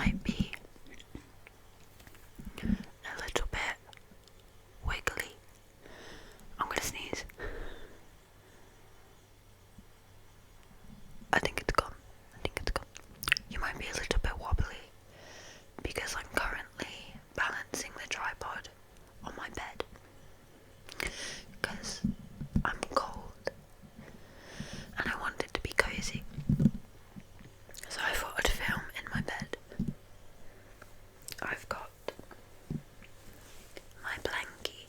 might be a little bit wiggly. I'm gonna sneeze. I think it's gone. You might be a little bit wobbly because I'm currently balancing the tripod on my bed because I'm cold and I want it to be cozy. So I thought I'd film in my bed. I've got my blankie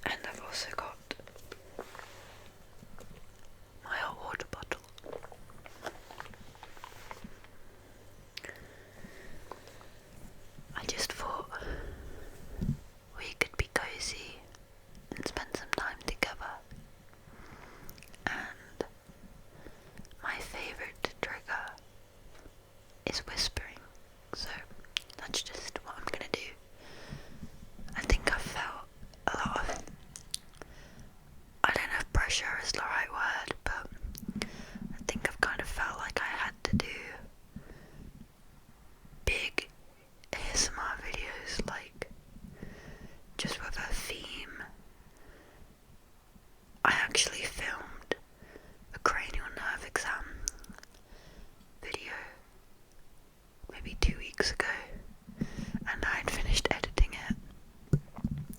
and I've also got my hot water bottle. I just thought we could be cozy and spend some time together. And my favourite trigger is whispering, so that's just what I'm gonna do. I think I've felt a lot of, I don't know if pressure is the right word, but I think I've kind of felt like I had to do big ASMR videos, like just with a theme. I actually filmed a cranial nerve exam video maybe 2 weeks ago, and I had finished editing it,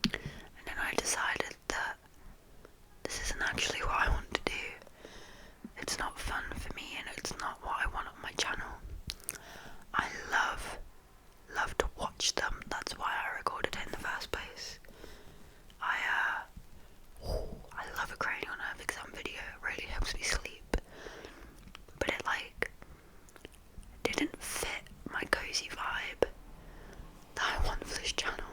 and then I decided that this isn't actually what I want to do. It's not fun for me and it's not what I want on my channel. I love to watch them. That's why I recorded it in the first place. I love a cranial nerve exam video. It really helps me sleep. But it didn't fit my cozy vibe that I want for this channel.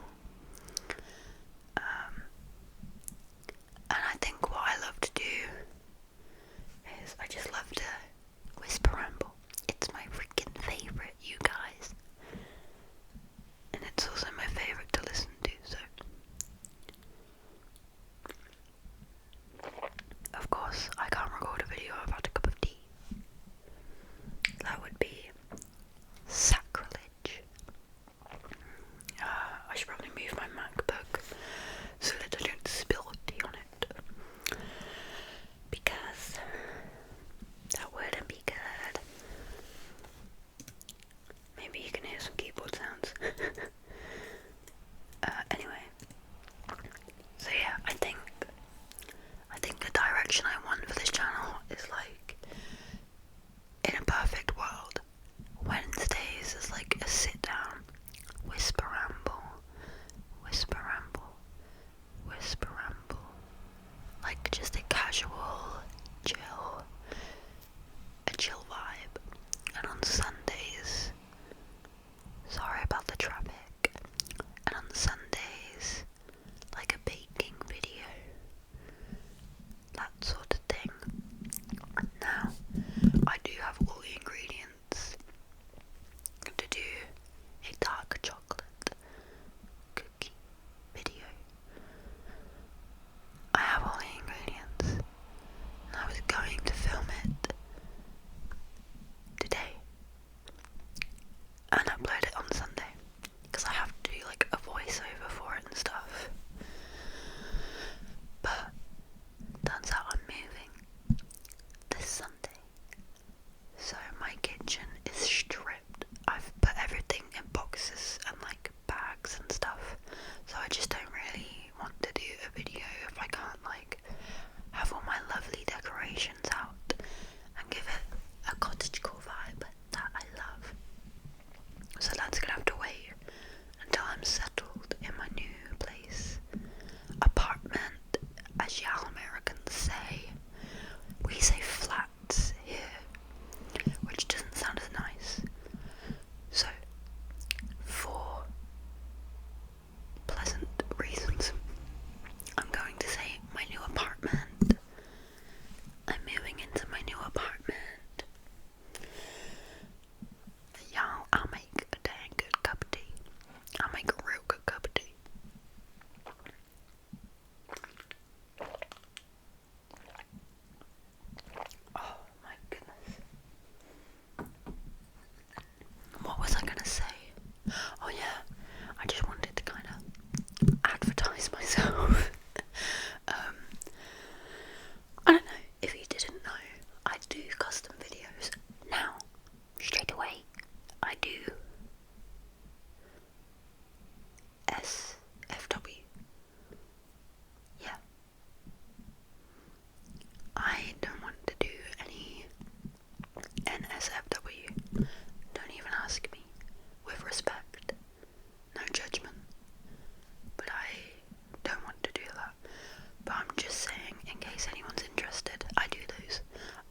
And I think what I love to do is I just love to whisper ramble. It's my freaking favourite, you guys. And it's also my favourite to listen to, so. Of course, I can't record a video about a cup of tea. That would be sacrilege. I should probably move my MacBook so that I don't spill tea on it, because that would I do custom videos. Now, straight away, I do SFW. Yeah. I don't want to do any NSFW. Don't even ask me. With respect. No judgment. But I don't want to do that. But I'm just saying, in case anyone's interested, I do those.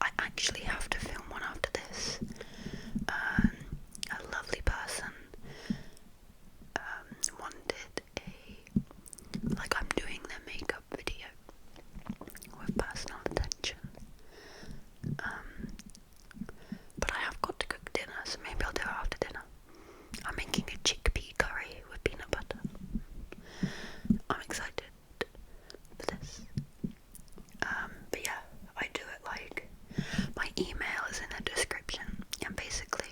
I actually have to film one after this. A lovely person wanted like I'm doing their makeup video with personal attention. But I have got to cook dinner, so maybe I'll do it after dinner. I'm making a chickpea curry with peanut butter. I'm excited for this. But yeah, I do it like, my email is in the description, and basically,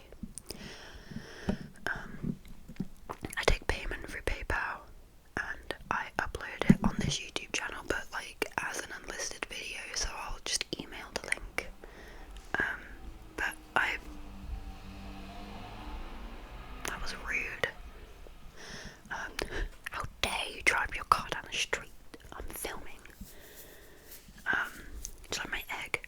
I take payment through PayPal, and I upload it on this YouTube channel, but like as an unlisted video, so I'll just email the link. But that was rude. How dare you drive your car down the street? I'm filming. It's like my egg.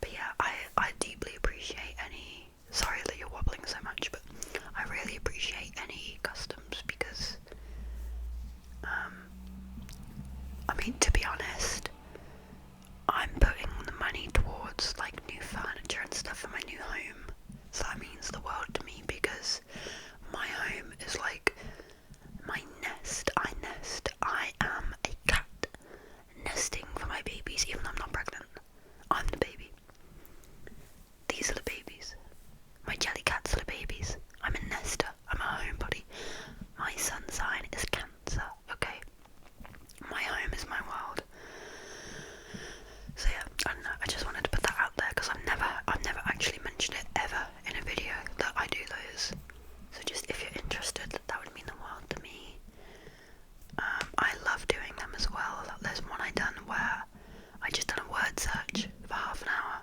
But yeah, I deeply appreciate any, sorry that you're wobbling so much, but I really appreciate any customs because, I mean, to be honest, I'm putting the money towards like new furniture and stuff for my new home, so that means the world to me because my home is like my nest. I am a cat nesting for my babies, even though I'm not pregnant. I'm the baby. These are the babies. My jelly cats are the babies. I'm a nester. I'm a homebody. My sun sign is Cancer, okay? My home is my world. So yeah, I don't know, I just wanted to put that out there because I've never actually mentioned it ever in a video that I do those. So just if you're interested, that would mean the world to me. I love doing them as well. There's one I done where I just done a word search for half an hour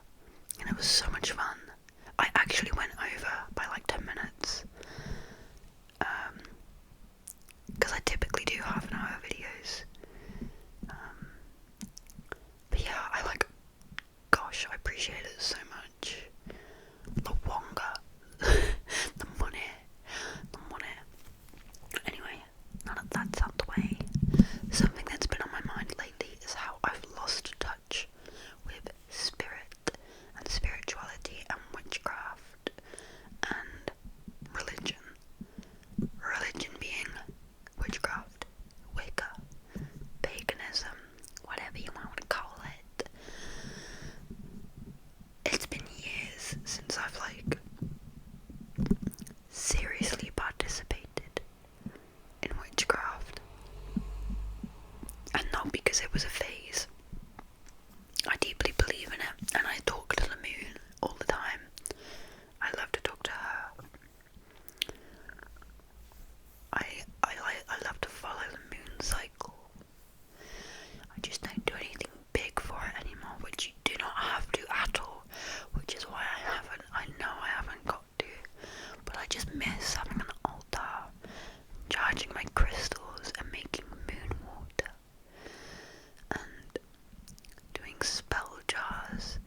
and it was so much fun. I actually went over by like 10 minutes. Because I typically do half an hour videos. But yeah, gosh, I appreciate it so much. The wonga. the money. Anyway, now that that's out the way, something that's been on my mind lately is how I've lost touch with spirit and spirituality and witchcraft and religion. Religion being witchcraft, Wicca, paganism, whatever you want to call it. It's been years since I've like seriously participated in witchcraft, and not because it was a phase. I deeply believe in it, and I talk to the moon all the time. I love to talk to her. I love to follow the moon cycle. I just don't do anything big for it anymore, which you do not have to at all, which is why I know I haven't got to, but I just miss having an altar, charging my crystals and making moon water, and doing spell jars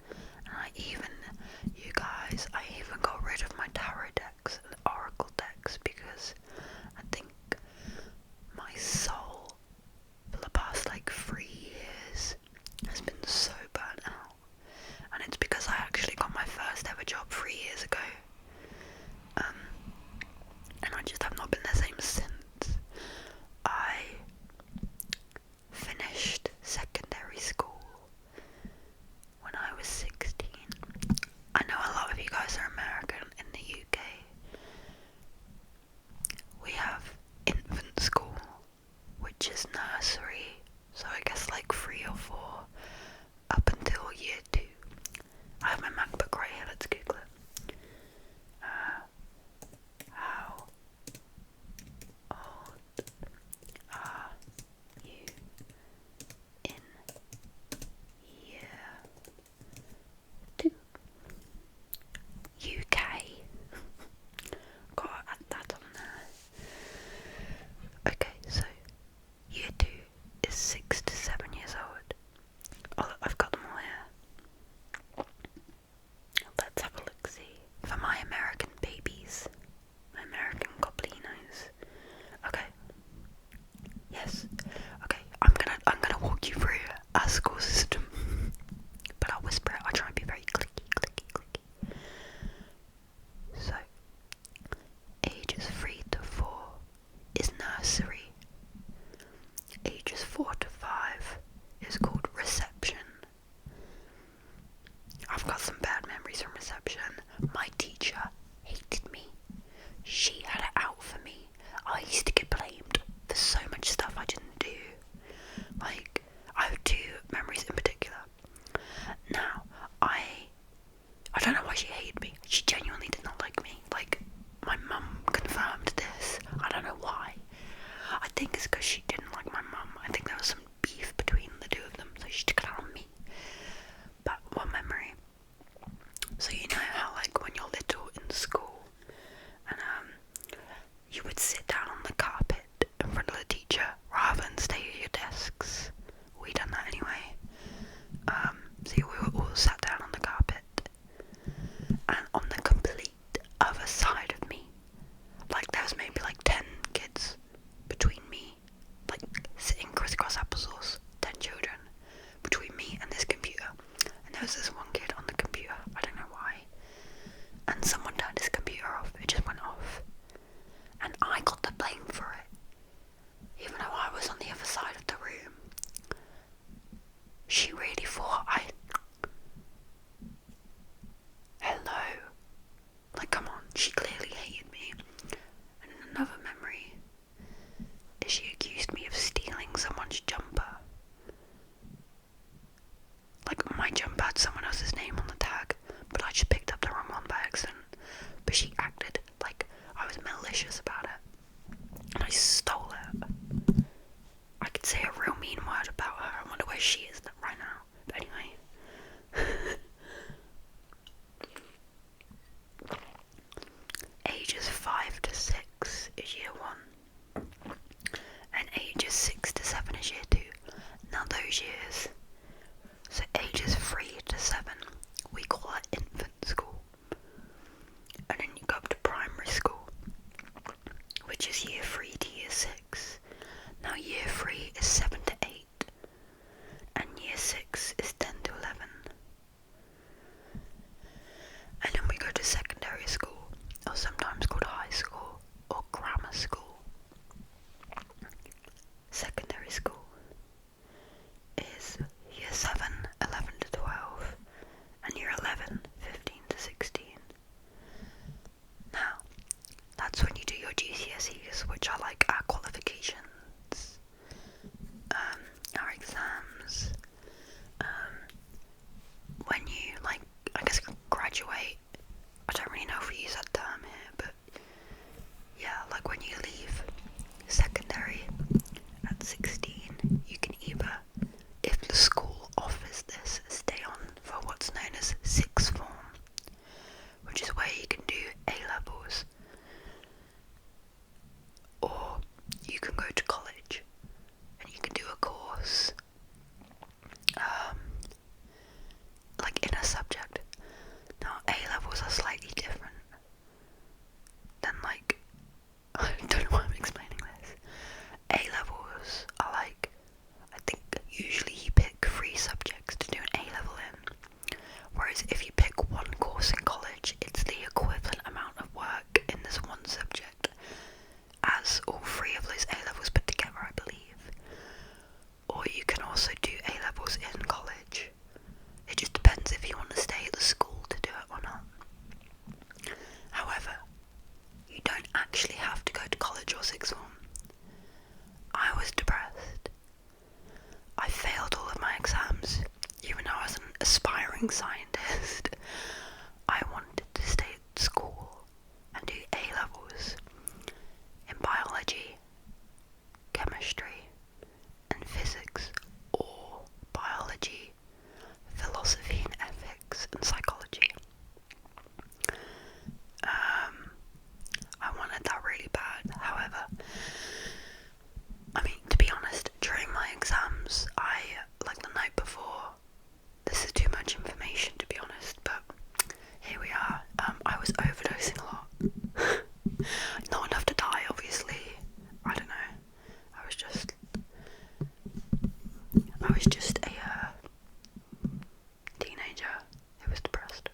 when you, like, I guess graduate, I don't really know if we use that term here, but yeah, like when you leave secondary at 16, you can either, if the school offers this, stay on for what's known as sixth form, which is where you can do A-levels, or you can go to college and you can do a course like in a subject. Now A-levels are slightly different than, like, I don't know why I'm explaining this. A-levels are like, I think usually you pick 3 subjects to do an A-level in, whereas if you pick one course in college, it's the equivalent amount of work in this one subject as all 3 of those A-levels put together, I believe. Or you can also do A-levels in college. It just depends if you want to stay at the school to do it or not. However, you don't actually have to go to college or sixth form. I was depressed. I failed all of my exams, even though I was an aspiring scientist. I wanted to stay at school and do A-levels in biology, chemistry, and physics, or biology, philosophy and ethics, and psychology. I wanted that really bad. However, I mean, to be honest, during my exams, like the night before, this is too much information to be honest, but here we are. I was overdosing a lot. Not enough to die, obviously. I don't know. I was just a teenager who was depressed.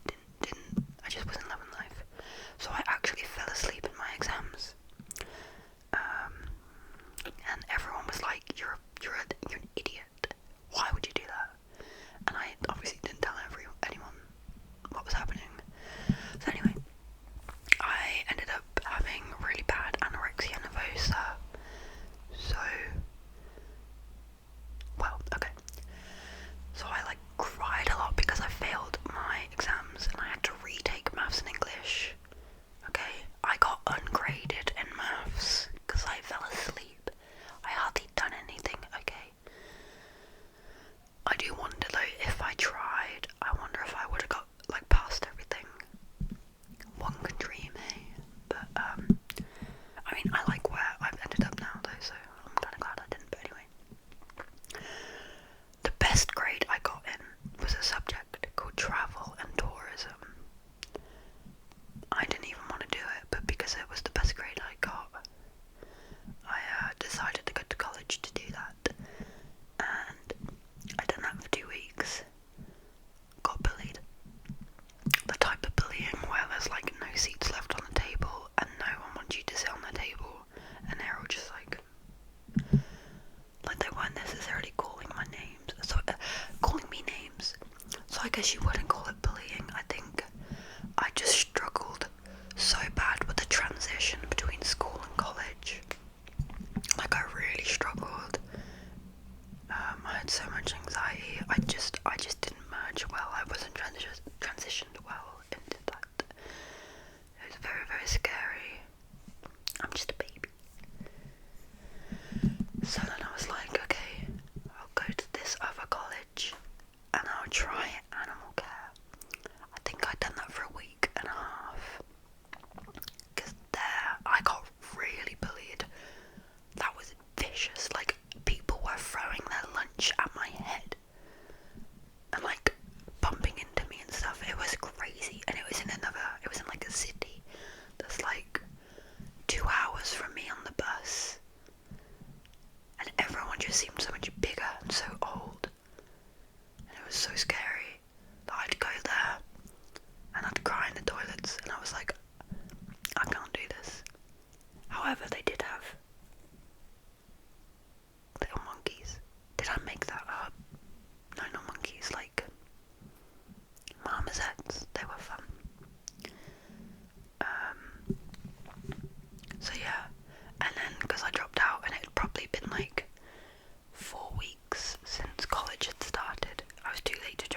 I just wasn't loving life. So I actually fell asleep in my exams. And everyone was like, you're an idiot. Why would you do that? And I obviously didn't tell anyone what was happening. So anyway, I ended up having really bad anorexia nervosa. So, well, okay. So I like cried a lot because I failed my exams and I had to retake maths and English. Okay, I got ungraded in maths because I fell asleep. I hardly done anything, okay? I do wonder though, if I tried, I wonder if I would have got, like, past everything. One can dream, eh? But, I mean, I like where I've ended up now though, so I'm kinda glad I didn't, but anyway. The best grade I got in was a subject called travel and tourism. I didn't even want to do it, but because it was the best grade I got, I decided to go to college to do that. And I done that for 2 weeks. Got bullied. The type of bullying where there's like no seats left on the table and no one wants you to sit on the table, and they're all just like they weren't necessarily calling my names, so calling me names. So I guess you wouldn't call it bullying. I think I just struggled so bad with the transition between school and college. Like, I really struggled. I had so much anxiety. I just didn't merge well. I wasn't transitioned well into that. It was very, very scary. I'm just a baby. So then I was like, okay, I'll go to this other college and I'll try animal care. I think I'd done that for a week and a half. Because there, I got really bullied. That was vicious. Like, people were throwing their lunch at my head and like bumping into me and stuff. It was crazy. And it was in like a city that's like 2 hours from me on the bus. And everyone just seemed so much bigger and so old. And it was so scary that I'd go there and I'd cry in the toilets, and I was like, I can't do this. However, they did have little monkeys. Did I make that up? No, not monkeys, like marmosets. They were fun. So yeah, and then because I dropped out and it had probably been like 4 weeks since college had started, I was too late to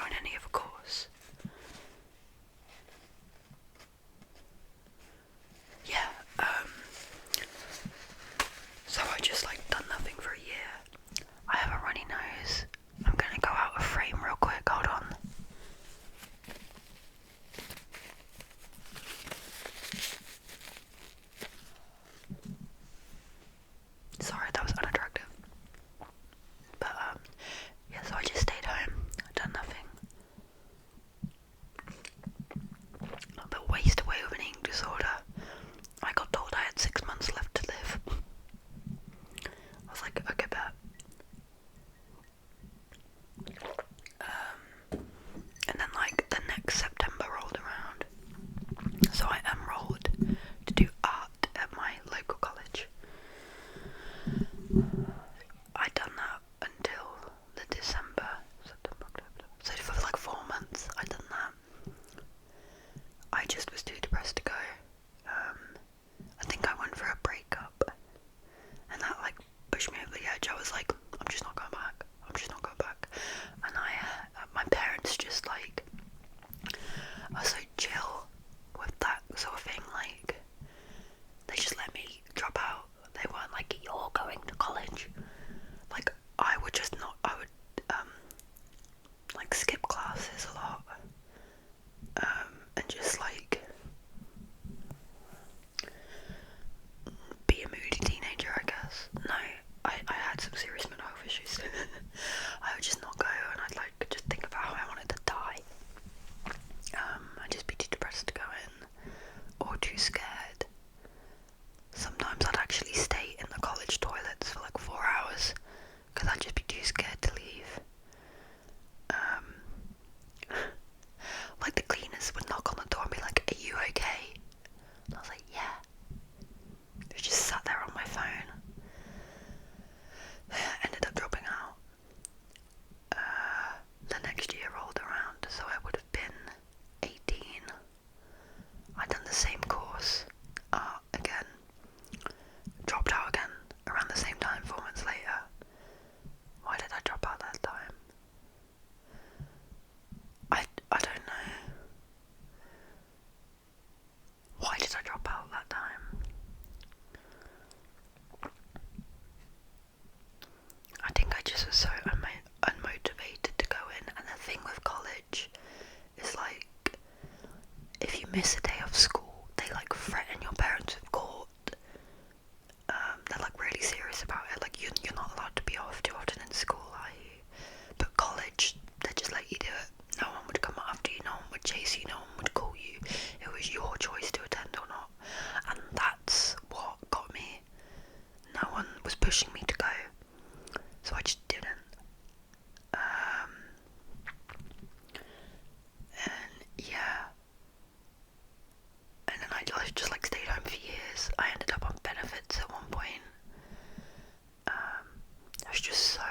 miss a day of school, they like threaten your parents with court. They're like really serious about it. Like you're not allowed to be off too often in school, are you? But college, they just let you do it. No one would come after you, no one would chase you, no one would call you. It was your choice to attend or not. And that's what got me. No one was pushing me to go, so I just didn't. And yeah. And then I just like stayed home for years. I ended up on benefits at one point. I was just so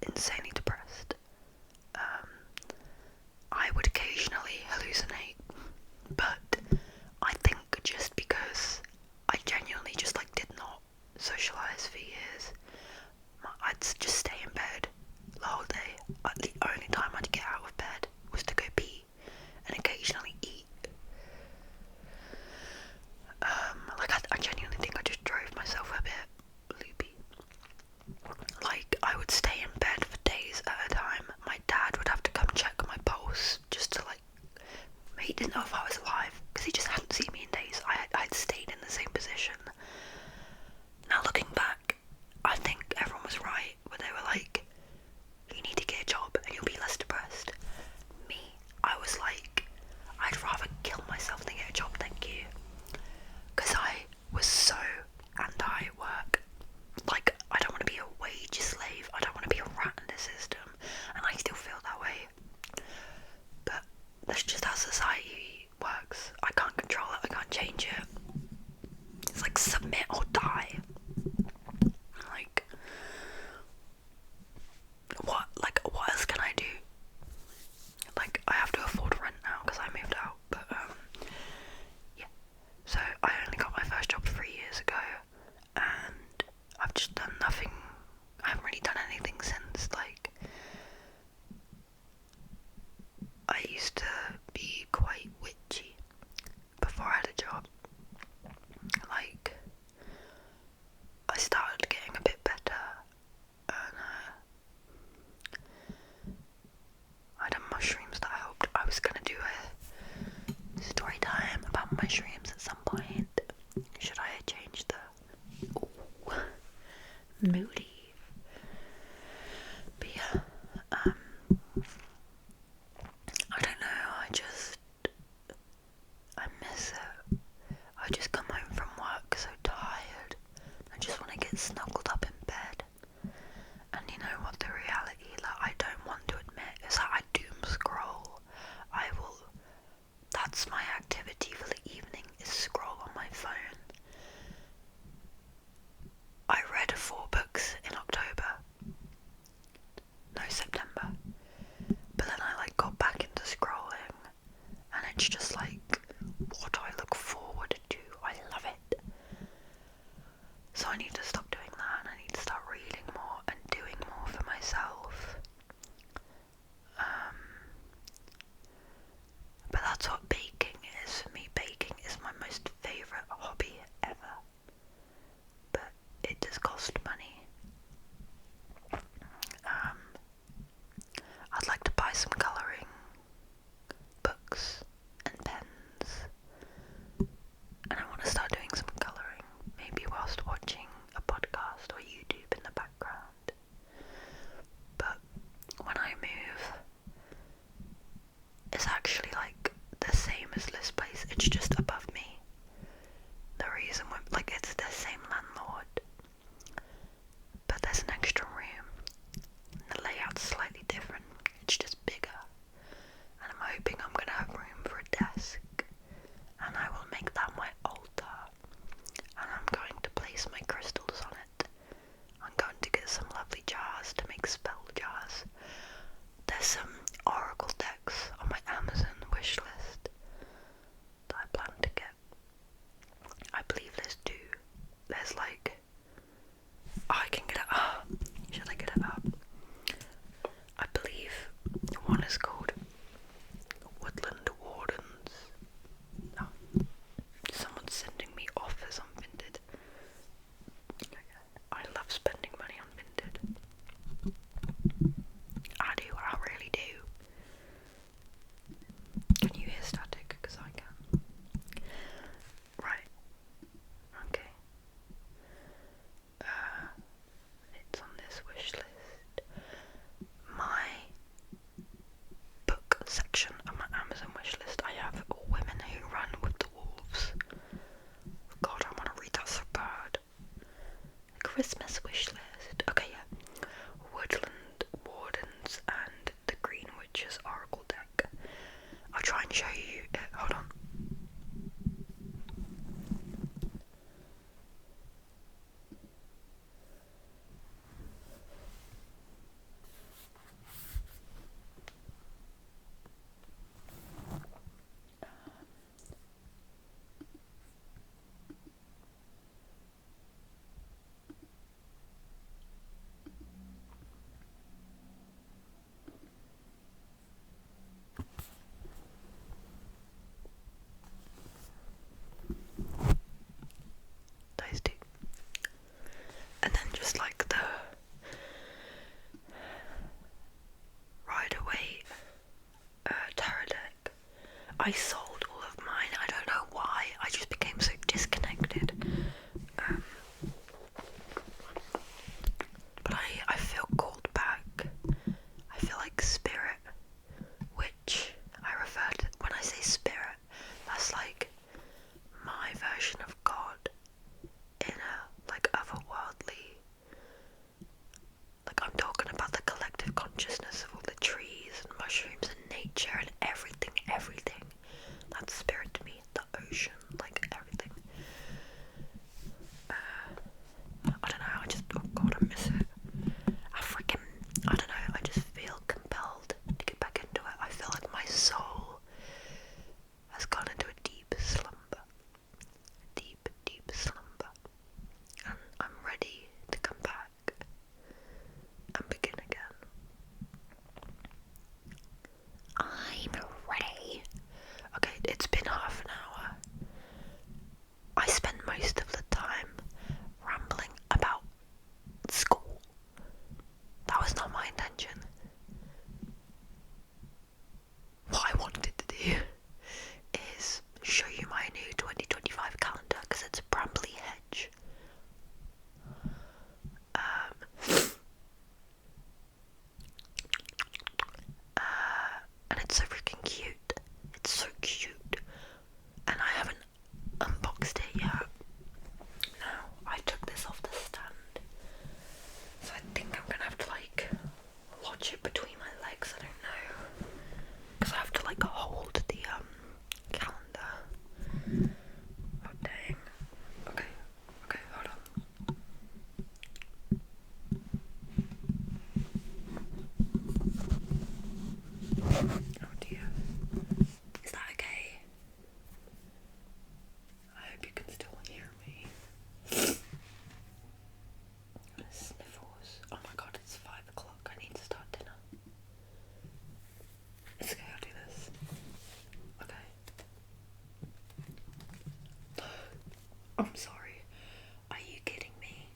insanely depressed. I would occasionally hallucinate, but I think just because I genuinely just like did not socialise for years, I'd just stay in bed the whole day. The only time I'd get out of bed was to go pee and occasionally eat. Like I genuinely think I just drove myself a bit loopy. Like I would stay in bed for days at a time. My dad would have to come check my pulse just to like, he didn't know if I was alive because he just hadn't seen me in days. I'd stayed in the same position. Now looking back, I think everyone was right where they were like, you need to get a job and you'll be less depressed. Me, I was like, I'd rather kill myself than get a job, thank you. Because I was so anti-work. Like, I don't want to be a wage slave. I don't want to be a rat in the system. And I still feel that way. But that's just how society works. I can't control it. I can't change it. It's like submit or die. Like, what else can I do? Like, I have to afford rent now because I moved out. But, yeah. So, I only got my first job 3 years ago. And I've just done nothing. I haven't really done anything since. Like, I used to be quite witchy before I had a job. Like, I started getting a bit better, and I done mushrooms that helped. I was gonna do a story time about mushrooms at some point. Should I change the moody? But yeah, I don't know, I just section of my Amazon wish list, I have Women Who Run with the Wolves. God, I want to read that so bad. Christmas wish list. Okay, yeah. Woodland Wardens and the Green Witch's Oracle deck. I'll try and show you it. Hold on. Those two. And then just like the Rider-Waite tarot deck. I sold all of mine. I don't know why. I just became so disconnected. But I feel called back. I feel like spirit, which I refer to when I say spirit. That's like my version of God in a like otherworldly. Like I'm talking about the collective consciousness of all the trees and mushrooms and nature and everything. That's spirit to me. The ocean, like everything. I don't know. Oh God, I miss it. I don't know. I just feel compelled to get back into it. I feel like my soul has gone into a deep slumber. Deep slumber. And I'm ready to come back and begin again. I'm ready. Okay, it's been half an hour. I spent most of the time rambling about school. That was not my intention. What I wanted to do is show you my new 2025 calendar because it's Brambly Hedge. And it's so freaking cute. It's so cute. And I haven't unboxed it yet. Now, I took this off the stand. So I think I'm gonna have to like watch it between my legs, I don't know. Because I have to like hold the calendar. Oh dang. Okay, hold on. Oh dear. Is that okay? I hope you can still hear me. Sniffles. Oh my god, it's 5 o'clock. I need to start dinner. It's okay, I'll do this. Okay. I'm sorry. Are you kidding me?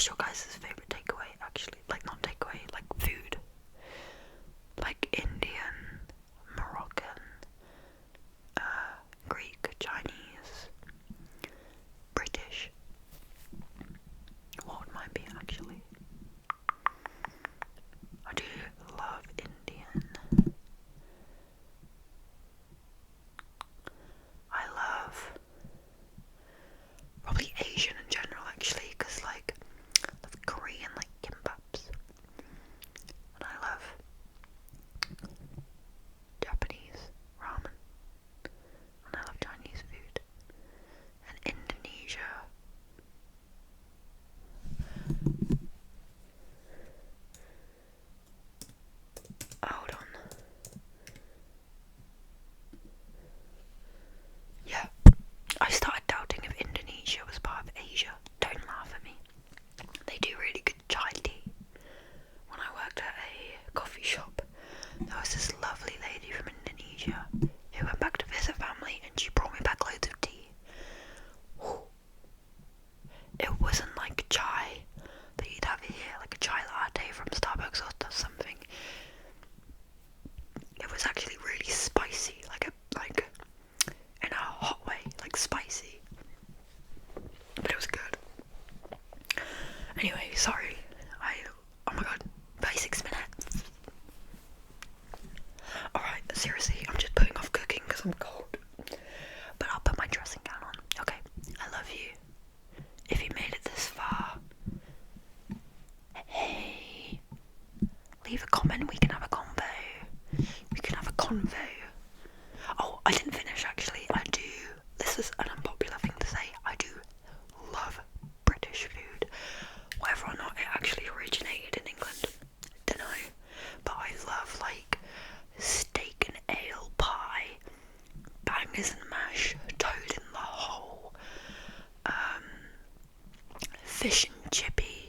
What's your guys' favourite takeaway, actually? Like, not takeaway, like food. Like Indian, Moroccan, Greek, Chinese, British. What would mine be, actually? I do love Indian. I love probably Asian in general, actually, because like I love Korean, like kimbaps, and I love Japanese ramen, and I love Chinese food, and Indonesia. Hold on. Yeah, I started doubting if Indonesia was part of Asia. Don't laugh at me. They do really good chai tea. When I worked at a coffee shop, there was this lovely lady from Indonesia who went back to visit family, and she brought me back loads of tea. Ooh. It wasn't like chai that you'd have here, like a chai latte from Starbucks or something. It was actually really spicy, like in a hot way, like spicy. But it was good. Anyway, sorry. Oh my god, 36 minutes. Alright, seriously, I'm just putting off cooking because I'm cold. But I'll put my dressing gown on. Okay, I love you. If you made it this far, hey, leave a comment, we can have a convo. We can have a convo. Oh, I didn't finish actually. This is an unpopular thing to say, I do love British food. Whether or not it actually originated in England, don't know. But I love like steak and ale pie, bangers and mash, toad in the hole, fish and chippy,